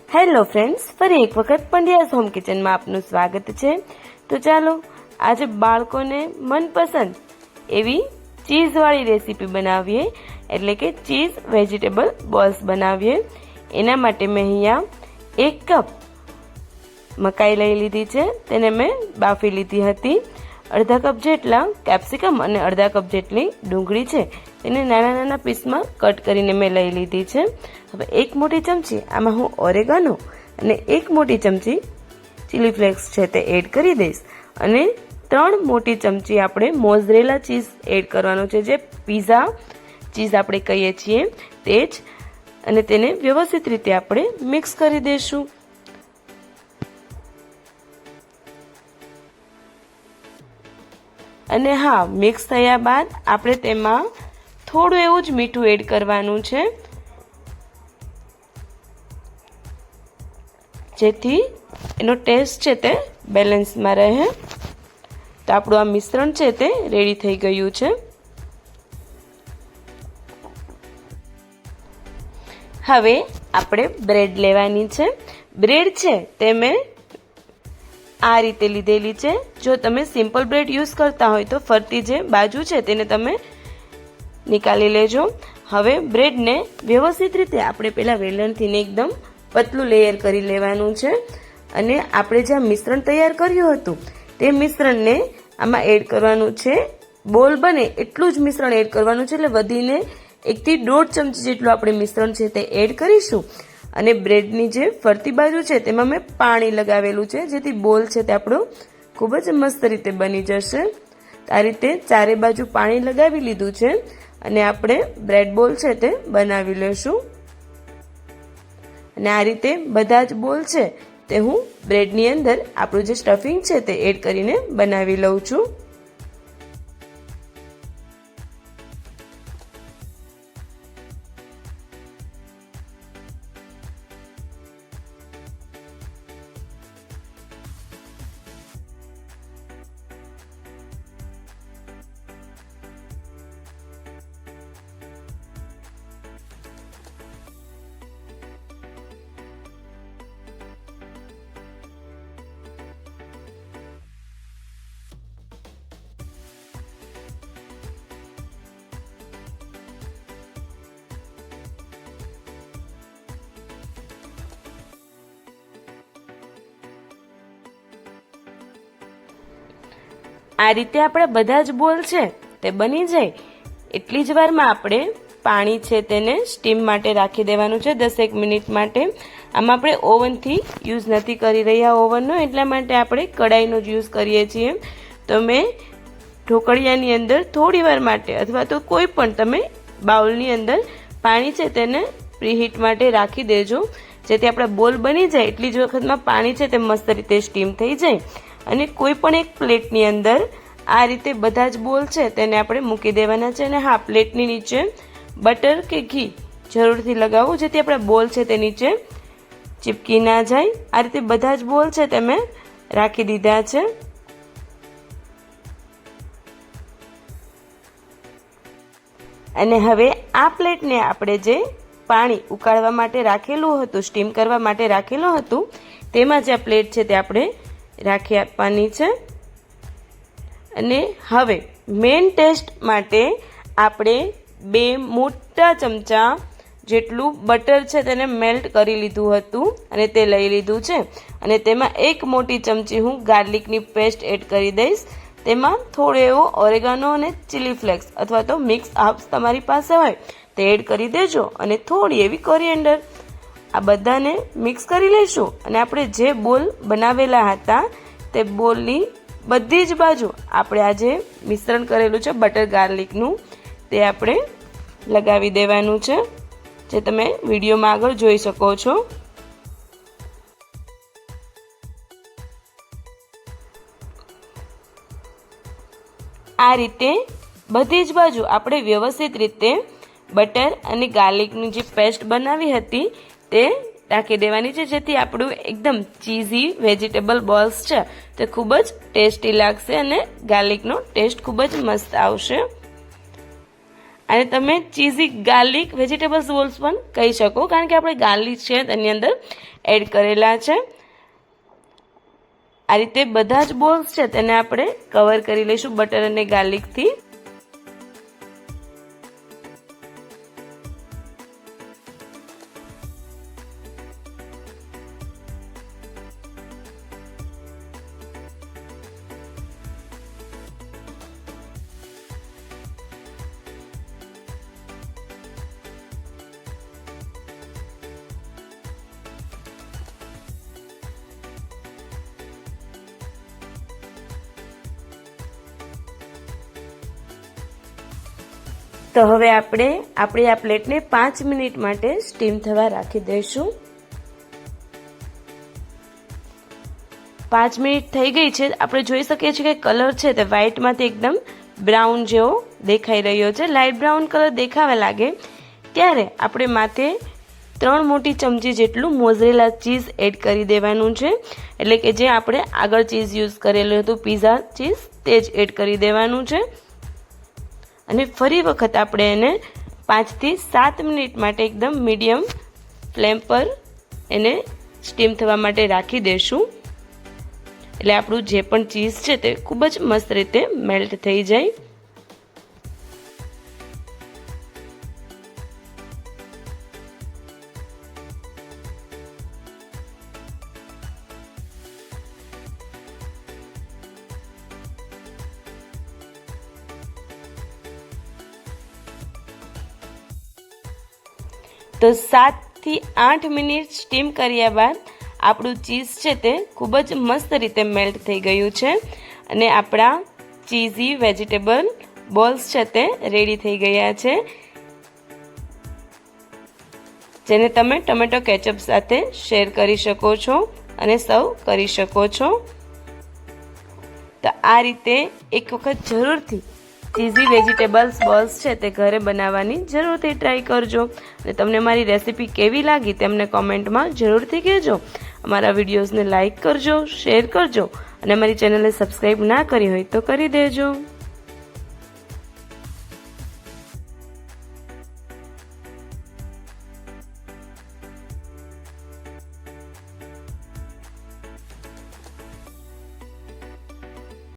Hello friends, ફરી એક વખત પંડ્યાસ હોમ કિચનમાં આપનું સ્વાગત છે। તો ચાલો આજે બાળકોને મનપસંદ એવી ચીઝવાળી રેસીપી બનાવીએ, એટલે કે ચીઝ વેજીટેબલ બોલ્સ બનાવીએ। એના માટે મેં અહીંયા 1 કપ મકાઈ લઈ લીધી છે, તેને મેં બાફી લીધી હતી। અડધા કપ જેટલા કેપ્સિકમ અને અડધા કપ જેટલી ડુંગળી છે, તેને નાના નાના પીસમાં કટ કરીને મેં લઈ લીધી છે। હવે 1 મોટી ચમચી આમાં હું ઓરેગાનો અને 1 મોટી ચમચી ચીલી ફ્લેક્સ છે તે એડ કરી દઈશ અને 3 મોટી ચમચી આપણે મોઝરેલા ચીઝ એડ કરવાનો છે, જે પીઝા ચીઝ આપણે કહીએ છીએ તે જ, અને તેને વ્યવસ્થિત રીતે આપણે મિક્સ કરી દઈશું। અને હા, મિક્સ થયા બાદ આપણે તેમાં થોડું એવું જ મીઠું એડ કરવાનું છે, જેથી એનો ટેસ્ટ છે તે બેલેન્સમાં રહે। તો આપણું આ મિશ્રણ છે તે રેડી થઈ ગયું છે। હવે આપણે બ્રેડ લેવાની છે। બ્રેડ છે તે મેં આ રીતે લીધેલી છે। જો તમે સિમ્પલ બ્રેડ યુઝ કરતા હોય તો ફરતી જે બાજુ છે તેને તમે નિકાલી લેજો। હવે બ્રેડને વ્યવસ્થિત રીતે આપણે પહેલા વેલણથી એકદમ પતલું લેયર કરી લેવાનું છે, અને આપણે જે મિશ્રણ તૈયાર કર્યું હતું તે મિશ્રણને આમાં એડ કરવાનું છે। બોલ બને એટલું જ મિશ્રણ એડ કરવાનું છે, એટલે વધીને 1 થી 1.5 ચમચી જેટલું આપણે મિશ્રણ છે તે એડ કરીશું। અને બ્રેડની જે ફરતી બાજુ છે તેમાં મેં પાણી લગાવેલું છે, જેથી બોલ છે તે આપણો ખૂબ જ મસ્ત રીતે બની જશે। આ રીતે ચારે બાજુ પાણી લગાવી લીધું છે, અને આપણે બ્રેડ બોલ છે તે બનાવી લેશું। અને આ રીતે બધા જ બોલ છે તે હું બ્રેડની અંદર આપણું જે સ્ટફિંગ છે તે એડ કરીને બનાવી લઉં છું। આ રીતે આપણા બધા જ બોલ છે તે બની જાય એટલી જ વારમાં આપણે પાણી છે તેને સ્ટીમ માટે રાખી દેવાનું છે 10 મિનિટ માટે। આમાં આપણે ઓવનથી યુઝ નથી કરી રહ્યા ઓવનનો, એટલા માટે આપણે કડાઈનો જ યુઝ કરીએ છીએ। તો મેં ઢોકળિયાની અંદર થોડી વાર માટે અથવા તો કોઈ પણ તમે બાઉલની અંદર પાણી છે તેને પ્રીહીટ માટે રાખી દેજો, જેથી આપણા બોલ બની જાય એટલી જ વખતમાં પાણી છે તે મસ્ત રીતે સ્ટીમ થઈ જાય। અને કોઈ પણ એક પ્લેટની અંદર આ રીતે બધા જ બોલ છે તેને આપણે મૂકી દેવાના છે। અને હા, પ્લેટની નીચે બટર કે ઘી જરૂરથી લગાવવું, જેથી આપણા બોલ છે તે નીચે ચીપકી ના જાય। આ રીતે બધા જ બોલ છે તે મેં રાખી દીધા છે। અને હવે આ પ્લેટને આપણે જે પાણી ઉકાળવા માટે રાખેલું હતું, સ્ટીમ કરવા માટે રાખેલું હતું, તેમાં જે આ પ્લેટ છે તે આપણે રાખી આપવાની છે। અને હવે મેઇન ટેસ્ટ માટે આપણે 2 મોટા ચમચા જેટલું બટર છે તેને મેલ્ટ કરી લીધું હતું અને તે લઈ લીધું છે। અને તેમાં 1 મોટી ચમચી હું ગાર્લિકની પેસ્ટ એડ કરી દઈશ। તેમાં થોડો એવો ઓરેગાનો અને ચીલી ફ્લેક્સ અથવા તો મિક્સ હર્બ્સ તમારી પાસે હોય તે એડ કરી દેજો, અને થોડી એવી કોરિએન્ડર। આ બધાને મિક્સ કરી લઈશું, અને આપણે જે બોલ બનાવેલા હતા તે બોલની બધી જ બાજુ આપણે આ જે મિશ્રણ કરેલું છે બટર ગાર્લિકનું તે આપણે લગાવી દેવાનું છે, જે તમે વિડીયોમાં આગળ જોઈ શકો છો। આ રીતે બધી જ બાજુ આપણે વ્યવસ્થિત રીતે બટર અને ગાર્લિકની જે પેસ્ટ બનાવી હતી તે રાખી દેવાની છે, જેથી આપણું એકદમ ચીઝી વેજીટેબલ બોલ્સ છે તે ખૂબ જ ટેસ્ટી લાગશે અને ગાર્લિકનો ટેસ્ટ ખૂબ જ મસ્ત આવશે। અને તમે ચીઝી ગાર્લિક વેજીટેબલ્સ બોલ્સ પણ કહી શકો, કારણ કે આપણે ગાર્લિક છે તેની અંદર એડ કરેલા છે. આ રીતે બધા જ બોલ્સ છે તેને આપણે કવર કરી લઈશું બટર અને ગાર્લિકથી. તો હવે આપણે આપણી આ પ્લેટને 5 મિનિટ માટે સ્ટીમ થવા રાખી દઈશું. 5 મિનિટ થઈ ગઈ છે. આપણે જોઈ શકીએ છીએ કે કલર છે તે વ્હાઈટમાંથી એકદમ બ્રાઉન જેવો દેખાઈ રહ્યો છે. લાઇટ બ્રાઉન કલર દેખાવા લાગે ત્યારે આપણે માથે 3 મોટી ચમચી જેટલું મોઝરેલા ચીઝ એડ કરી દેવાનું છે. એટલે કે જે આપણે આગળ ચીઝ યુઝ કરેલું હતું પીઝા ચીઝ તે જ એડ કરી દેવાનું છે. અને ફરી વખત આપણે એને 5 થી 7 મિનિટ માટે એકદમ મીડિયમ ફ્લેમ પર એને સ્ટીમ થવા માટે રાખી દઈશું. એટલે આપણું જે પણ ચીઝ છે તે ખૂબ જ મસ્ત રીતે મેલ્ટ થઈ જાય. તો 7 થી 8 મિનિટ સ્ટીમ કર્યા બાદ આપણું ચીઝ છે તે ખૂબ જ મસ્ત રીતે મેલ્ટ થઈ ગયું છે અને આપણા ચીઝી વેજીટેબલ બોલ્સ છે તે રેડી થઈ ગયા છે, જેને તમે ટમેટો કેચઅપ સાથે શેર કરી શકો છો અને સર્વ કરી શકો છો. તો આ રીતે એક વખત જરૂરથી ચીઝી વેજીટેબલ્સ બોલ્સ છે તે ઘરે બનાવવાની જરૂરથી ટ્રાય કરજો. અને તમને મારી રેસીપી કેવી લાગી તેમને કોમેન્ટમાં જરૂરથી કહેજો. અમારા વિડીયોઝને લાઇક કરજો, શેર કરજો અને અમારી ચેનલને સબસ્ક્રાઈબ ના કરી હોય તો કરી દેજો.